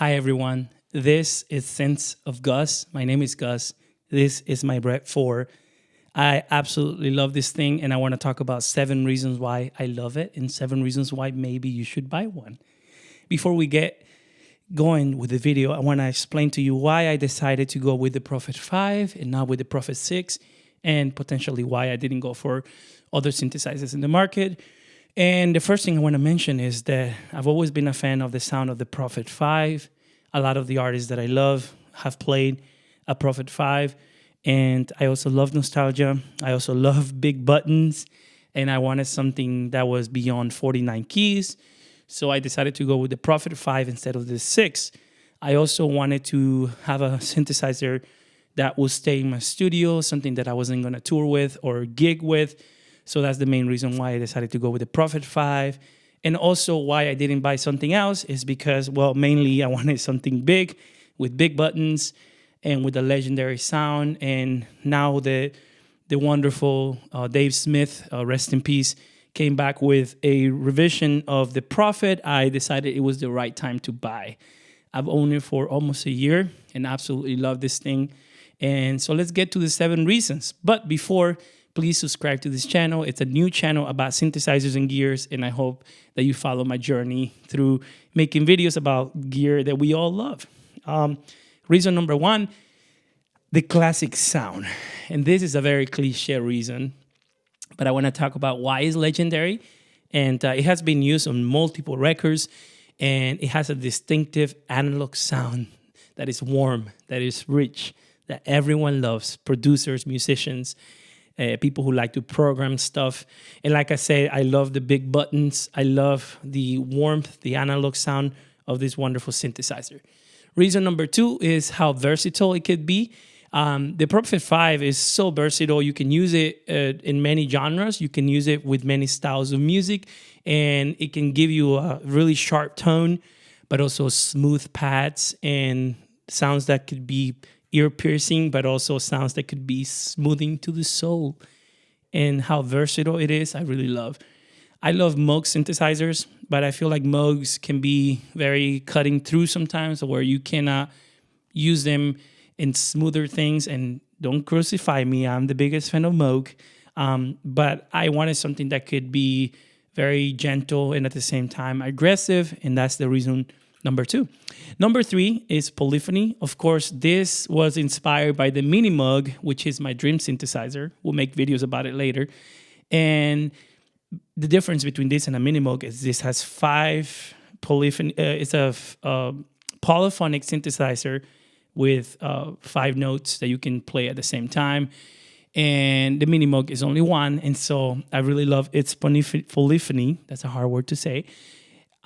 Hi, everyone. This is Sense of Gus. My name is Gus. This is my Brett 4. I absolutely love this thing, and I want to talk about 7 reasons why I love it and 7 reasons why maybe you should buy one. Before we get going with the video, I want to explain to you why I decided to go with the Prophet 5 and not with the Prophet 6, and potentially why I didn't go for other synthesizers in the market. And the first thing I want to mention is that I've always been a fan of the sound of the Prophet 5. A lot of the artists that I love have played a Prophet 5. And I also love nostalgia. I also love big buttons. And I wanted something that was beyond 49 keys. So I decided to go with the Prophet 5 instead of the 6. I also wanted to have a synthesizer that would stay in my studio, something that I wasn't going to tour with or gig with. So that's the main reason why I decided to go with the Prophet 5. And also why I didn't buy something else is because, well, mainly I wanted something big with big buttons and with a legendary sound. And now the wonderful Dave Smith, rest in peace, came back with a revision of the Prophet. I decided it was the right time to buy. I've owned it for almost a year and absolutely love this thing. And so let's get to the 7 reasons. But before, please subscribe to this channel. It's a new channel about synthesizers and gears, and I hope that you follow my journey through making videos about gear that we all love. Reason number 1, the classic sound. And this is a very cliche reason, but I want to talk about why it's legendary. And it has been used on multiple records, and it has a distinctive analog sound that is warm, that is rich, that everyone loves, producers, musicians, people who like to program stuff. And like I said, I love the big buttons. I love the warmth, the analog sound of this wonderful synthesizer. Reason number 2 is how versatile it could be. The Prophet 5 is so versatile. You can use it in many genres. You can use it with many styles of music, and it can give you a really sharp tone, but also smooth pads and sounds that could be ear-piercing, but also sounds that could be smoothing to the soul. And how versatile it is, I really love. I love Moog synthesizers, but I feel like Moogs can be very cutting through sometimes, where you cannot use them in smoother things. And don't crucify me, I'm the biggest fan of Moog. But I wanted something that could be very gentle and at the same time aggressive, and that's the reason number 2. Number 3 is polyphony. Of course, this was inspired by the Mini Moog, which is my dream synthesizer. We'll make videos about it later. And the difference between this and a Mini Moog is this has 5 polyphony. It's a polyphonic synthesizer with 5 notes that you can play at the same time. And the Mini Moog is only 1. And so I really love its polyphony. That's a hard word to say.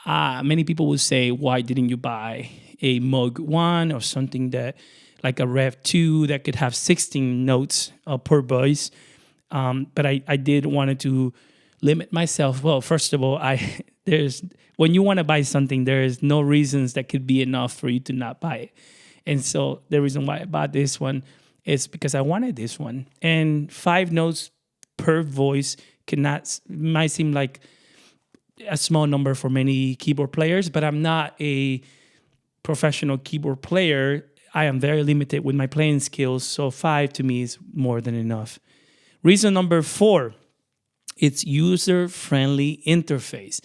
Many people will say, why didn't you buy a Moog 1 or something that like a Rev 2 that could have 16 notes per voice? But I did wanted to limit myself. Well, first of all, when you want to buy something, there is no reasons that could be enough for you to not buy it. And so the reason why I bought this one is because I wanted this one. And 5 notes per voice might seem like a small number for many keyboard players, but I'm not a professional keyboard player. I am very limited with my playing skills, so 5 to me is more than enough. Reason number 4, it's user-friendly interface.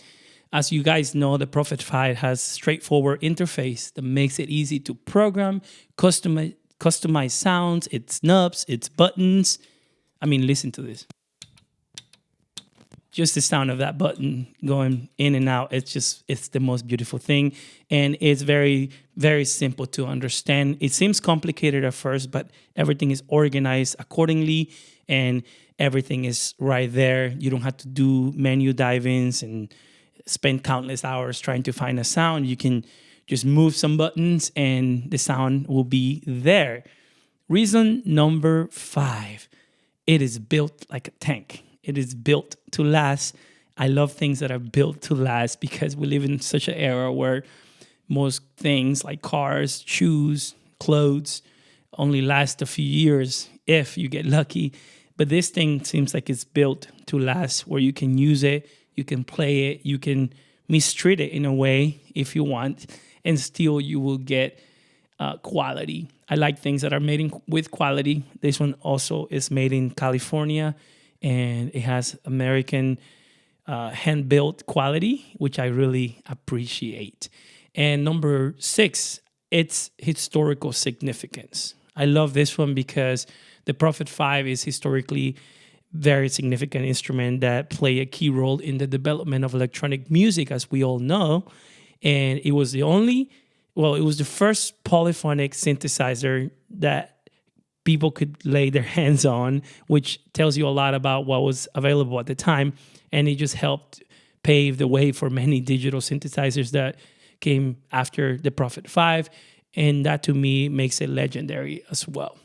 As you guys know, the Prophet 5 has straightforward interface that makes it easy to program, customize sounds, its knobs, its buttons. I mean, listen to this. Just the sound of that button going in and out, it's the most beautiful thing. And it's very, very simple to understand. It seems complicated at first, but everything is organized accordingly and everything is right there. You don't have to do menu dive-ins and spend countless hours trying to find a sound. You can just move some buttons and the sound will be there. Reason number 5, it is built like a tank. It is built to last. I love things that are built to last because we live in such an era where most things like cars, shoes, clothes only last a few years if you get lucky. But this thing seems like it's built to last, where you can use it, you can play it, you can mistreat it in a way if you want. and still you will get quality. I like things that are made with quality. This one also is made in California, and it has American hand-built quality, which I really appreciate. And number 6, it's historical significance. I love this one because the Prophet 5 is historically very significant instrument that play a key role in the development of electronic music, as we all know. And it was it was the first polyphonic synthesizer that people could lay their hands on, which tells you a lot about what was available at the time. And it just helped pave the way for many digital synthesizers that came after the Prophet 5. And that, to me, makes it legendary as well.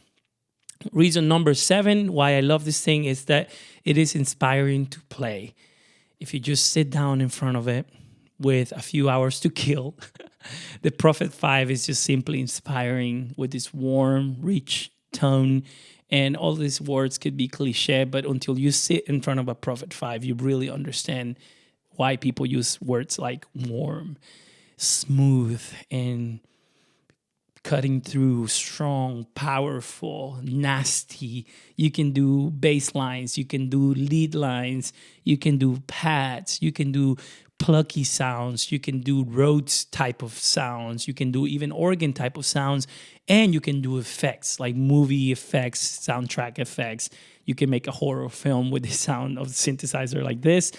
Reason number 7 why I love this thing is that it is inspiring to play. If you just sit down in front of it with a few hours to kill, the Prophet 5 is just simply inspiring with this warm, rich tone. And all these words could be cliche, but until you sit in front of a Prophet 5, you really understand why people use words like warm, smooth, and cutting through, strong, powerful, nasty. You can do bass lines, you can do lead lines, you can do pads, you can do plucky sounds, you can do Rhodes type of sounds, you can do even organ type of sounds, and you can do effects like movie effects, soundtrack effects. You can make a horror film with the sound of the synthesizer like this,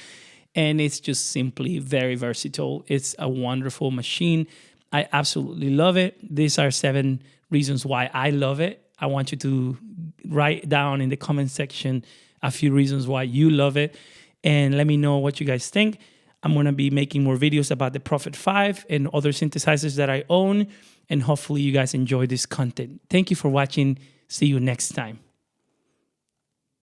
and it's just simply very versatile. It's a wonderful machine. I absolutely love it. These are 7 reasons why I love it. I want you to write down in the comment section a few reasons why you love it, and let me know what you guys think. I'm going to be making more videos about the Prophet 5 and other synthesizers that I own, and hopefully you guys enjoy this content. Thank you for watching. See you next time.